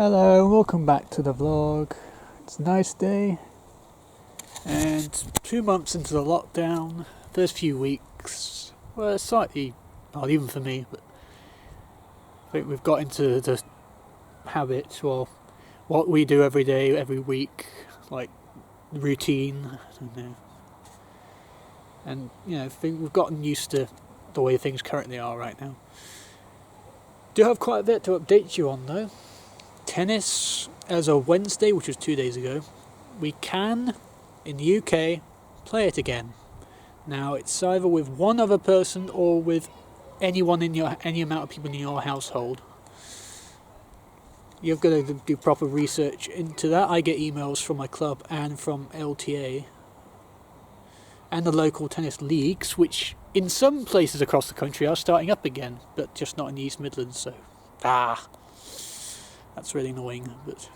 Hello, welcome back to the vlog. It's a nice day and 2 months into the lockdown. First few weeks were slightly, not even for me, but I think we've got into the habit, well, what we do every day, every week, like routine, I don't know. And I think we've gotten used to the way things currently are right now. Do have quite a bit to update you on though. Tennis, as of Wednesday, which was 2 days ago, we can, in the UK, play it again. Now, it's either with one other person or with anyone in any amount of people in your household. You've got to do proper research into that. I get emails from my club and from LTA and the local tennis leagues, which in some places across the country are starting up again, but just not in the East Midlands, so that's really annoying. But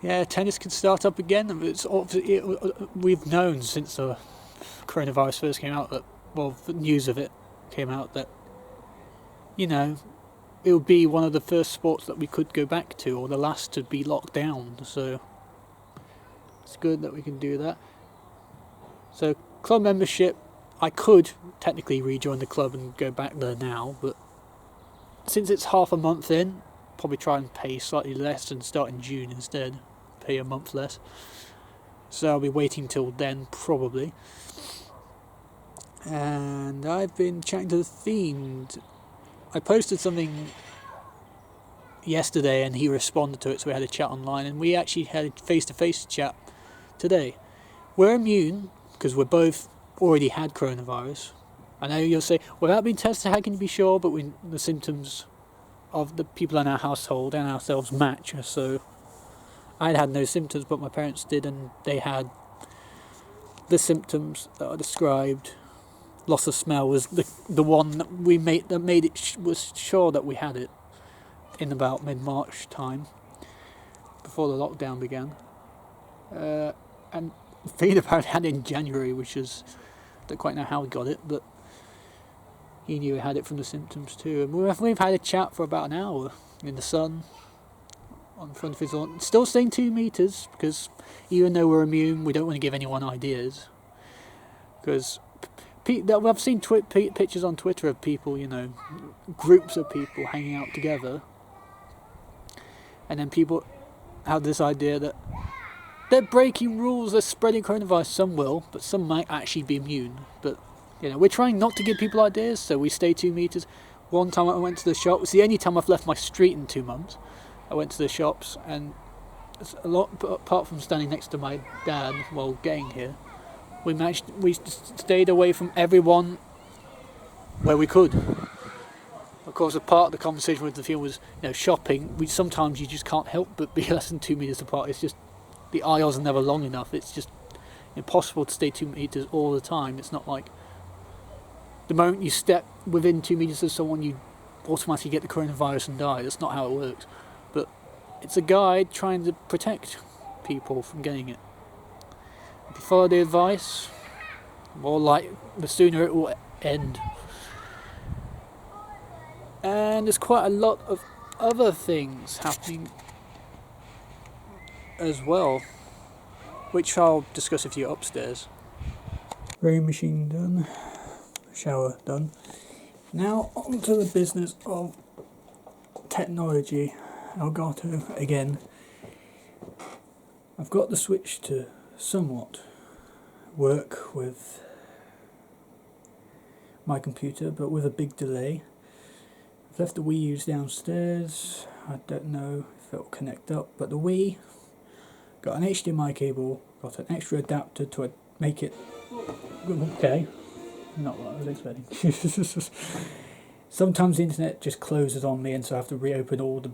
yeah, tennis can start up again. We've known since the coronavirus first came out that, well, the news of it came out, that it would be one of the first sports that we could go back to, or the last to be locked down. So it's good that we can do that. So club membership, I could technically rejoin the club and go back there now, but since it's half a month in, probably try and pay slightly less and start in June instead. Pay a month less. So I'll be waiting till then, probably. And I've been chatting to the Fiend. I posted something yesterday and he responded to it, so we had a chat online, and we actually had a face-to-face chat today. We're immune because we're both already had coronavirus. I know you'll say, without being tested, how can you be sure? But the symptoms of the people in our household and ourselves match. So I had no symptoms, but my parents did, and they had the symptoms that are described. Loss of smell was the one that made it was sure that we had it in about mid-March time, before the lockdown began. And Fiend apparently had it in January, which is, I don't quite know how he got it, but he knew he had it from the symptoms too. And we've had a chat for about an hour in the sun on front of his lawn. Still staying 2 meters, because even though we're immune, we don't want to give anyone ideas. Because I've seen pictures on Twitter of people, groups of people hanging out together. And then people have this idea that they're breaking rules, they're spreading coronavirus. Some will, but some might actually be immune. But we're trying not to give people ideas, so we stay 2 meters. One time I went to the shop. It's the only time I've left my street in 2 months. I went to the shops, and a lot, apart from standing next to my dad while getting here, we stayed away from everyone where we could. Of course, a part of the conversation with the field was, shopping. Sometimes you just can't help but be less than 2 meters apart. It's just the aisles are never long enough. It's just impossible to stay 2 meters all the time. It's not like the moment you step within 2 meters of someone, you automatically get the coronavirus and die. That's not how it works. But it's a guide trying to protect people from getting it. If you follow the advice, the sooner it will end. And there's quite a lot of other things happening as well, which I'll discuss with you upstairs. Rowing machine done. Shower done. Now onto the business of technology. Elgato again. I've got the switch to somewhat work with my computer, but with a big delay. I've left the Wii U's downstairs. I don't know if it'll connect up, but the Wii got an HDMI cable, got an extra adapter to make it okay. Not what I was expecting. Sometimes the internet just closes on me, and so I have to reopen all the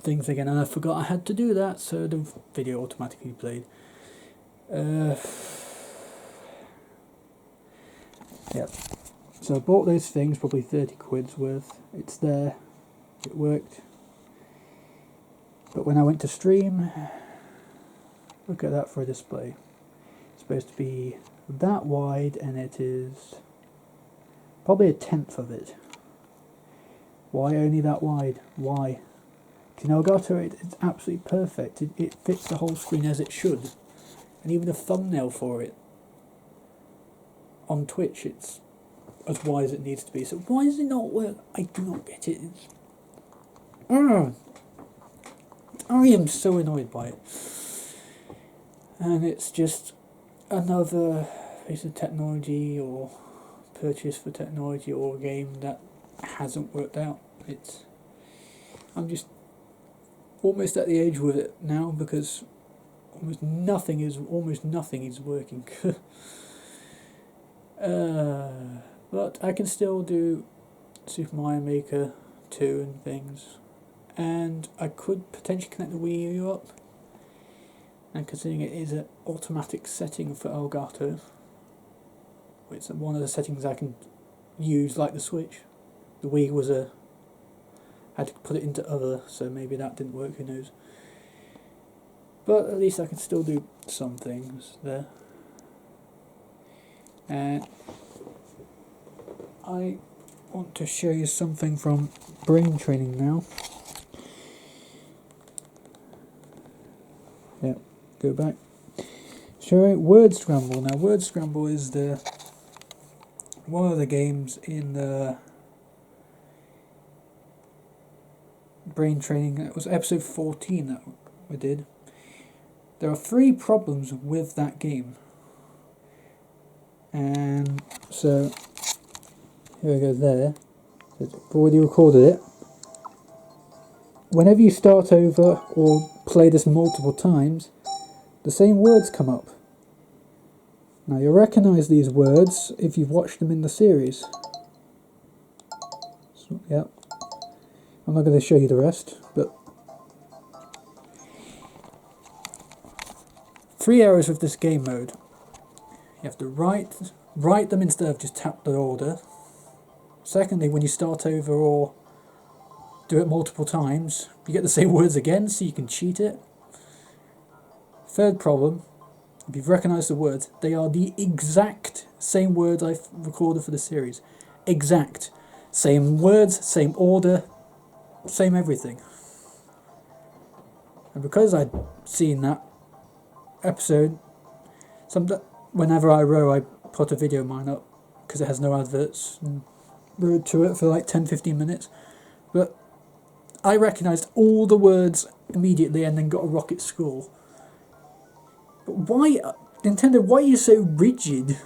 things again, and I forgot I had to do that, so the video automatically played. Yep. So I bought those things, probably 30 quid's worth. It's there. It worked. But when I went to stream, look at that for a display. It's supposed to be that wide, and it is probably a tenth of it. Why only that wide? Why? In Elgato, it's absolutely perfect. It fits the whole screen as it should. And even the thumbnail for it on Twitch, it's as wide as it needs to be. So why does it not work? I do not get it. I am so annoyed by it. And it's just another piece of technology or purchase for technology or a game that hasn't worked out. I'm just almost at the age with it now because almost nothing is working. But I can still do Super Mario Maker 2 and things, and I could potentially connect the Wii U up, and considering it is an automatic setting for Elgato, it's one of the settings I can use like the Switch. The Wii was had to put it into other, so maybe that didn't work, who knows. But at least I can still do some things there. And I want to show you something from brain training now. Yeah, go back. Show you Word Scramble. Now, Word Scramble is one of the games in the brain training. It was episode 14 that we did. There are 3 problems with that game. And so, here we go there. I've already recorded it. Whenever you start over or play this multiple times, the same words come up. Now you'll recognise these words if you've watched them in the series. So, yeah. I'm not going to show you the rest, but 3 errors with this game mode. You have to write them instead of just tap the order. Secondly, when you start over or do it multiple times, you get the same words again, so you can cheat it. Third problem, if you've recognised the words, they are the exact same words I've recorded for the series. Exact. Same words, same order, same everything. And because I'd seen that episode, whenever I row, I put a video of mine up because it has no adverts and rode to it for like 10-15 minutes. But I recognised all the words immediately and then got a rocket score. But why, Nintendo, why are you so rigid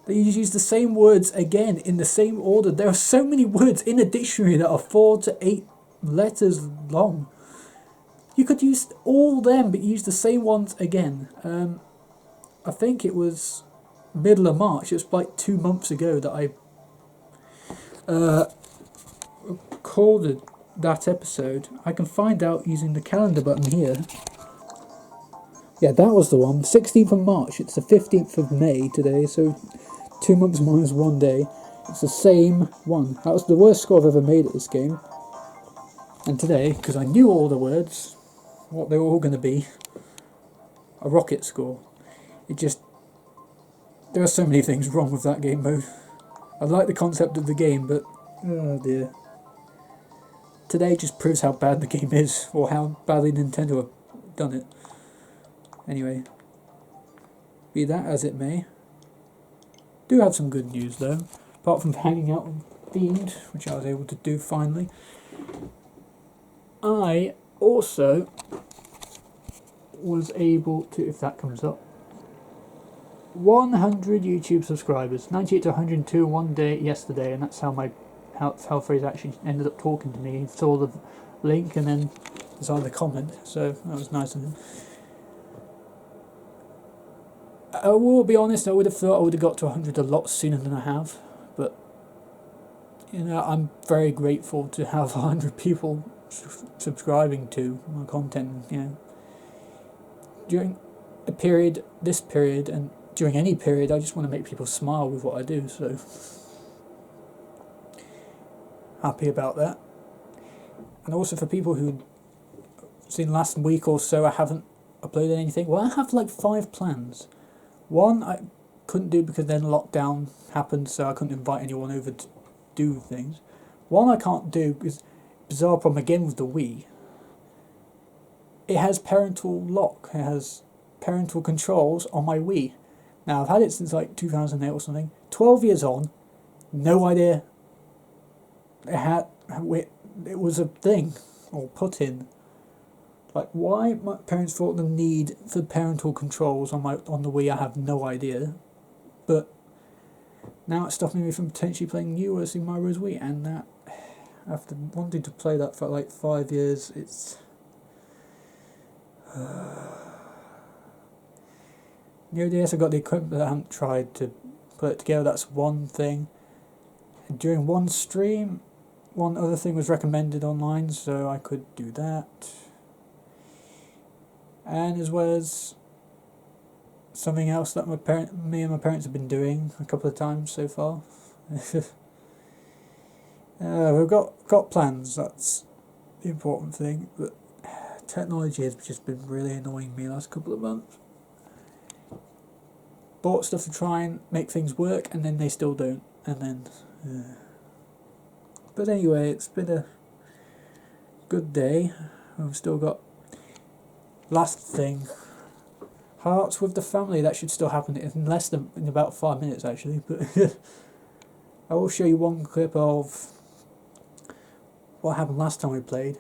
that you use the same words again in the same order? There are so many words in a dictionary that are 4 to 8 letters long. You could use all them, but use the same ones again. I think it was middle of March. It was like 2 months ago that I recorded that episode. I can find out using the calendar button here. Yeah, that was the one. 16th of March. It's the 15th of May today, so 2 months minus 1 day. It's the same one. That was the worst score I've ever made at this game. And today, because I knew all the words, what they were all going to be, a rocket score. There are so many things wrong with that game mode. I like the concept of the game, but oh dear. Today just proves how bad the game is, or how badly Nintendo have done it. Anyway, be that as it may. Do have some good news though, apart from hanging out on Themed, which I was able to do finally. I also was able to, if that comes up, 100 YouTube subscribers, 98 to 102 one day yesterday, and that's how Fraser actually ended up talking to me. He saw the link and then decided to comment, so that was nice of him. I will be honest, I would have thought I would have got to 100 a lot sooner than I have, but I'm very grateful to have 100 people subscribing to my content. During this period, and during any period, I just want to make people smile with what I do, so happy about that. And also for people who seen the last week or so, I haven't uploaded anything. Well, I have like 5 plans. One I couldn't do because then lockdown happened, so I couldn't invite anyone over to do things. One I can't do is bizarre problem again with the Wii. It has parental lock. It has parental controls on my Wii. Now I've had it since like 2008 or something. 12 years on, no idea. It was a thing or put in. Like why my parents thought the need for parental controls on the Wii, I have no idea. But now it's stopping me from potentially playing newer Super Mario Bros. Wii, and that after wanting to play that for like 5 years, it's New DS. I got the equipment, but I haven't tried to put it together. That's one thing. And during one stream, one other thing was recommended online, so I could do that. And as well as something else that me and my parents have been doing a couple of times so far. We've got plans. That's the important thing. But technology has just been really annoying me the last couple of months. Bought stuff to try and make things work, and then they still don't. And then, but anyway, it's been a good day. I've still got last thing. Hearts with the family, that should still happen in about 5 minutes actually, but I will show you one clip of what happened last time we played.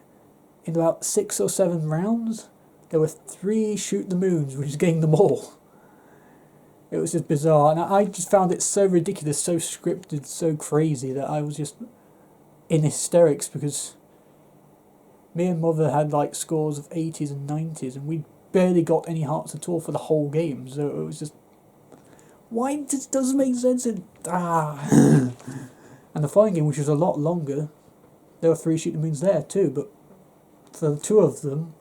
In about 6 or 7 rounds, there were 3 shoot the moons, which is getting them all. It was just bizarre, and I just found it so ridiculous, so scripted, so crazy that I was just in hysterics because me and Mother had like scores of 80s and 90s, and we barely got any hearts at all for the whole game. So it was just, why this doesn't make sense. And the final game, which was a lot longer, there were 3 shoot the moons there too. But for the 2 of them,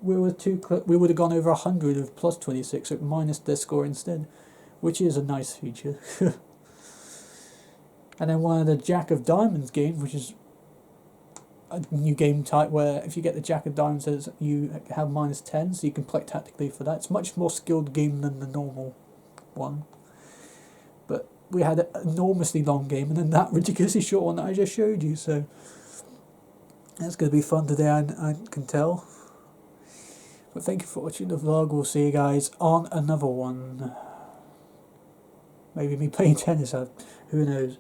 we would have gone over 100 of plus 26, so minus their score instead, which is a nice feature. And then one of the Jack of Diamonds games, which is a new game type where if you get the Jack of Diamonds, you have minus 10, so you can play tactically for that. It's a much more skilled game than the normal one. But we had an enormously long game, and then that ridiculously short one that I just showed you, so that's going to be fun today, I can tell. But thank you for watching the vlog. We'll see you guys on another one. Maybe me playing tennis, who knows.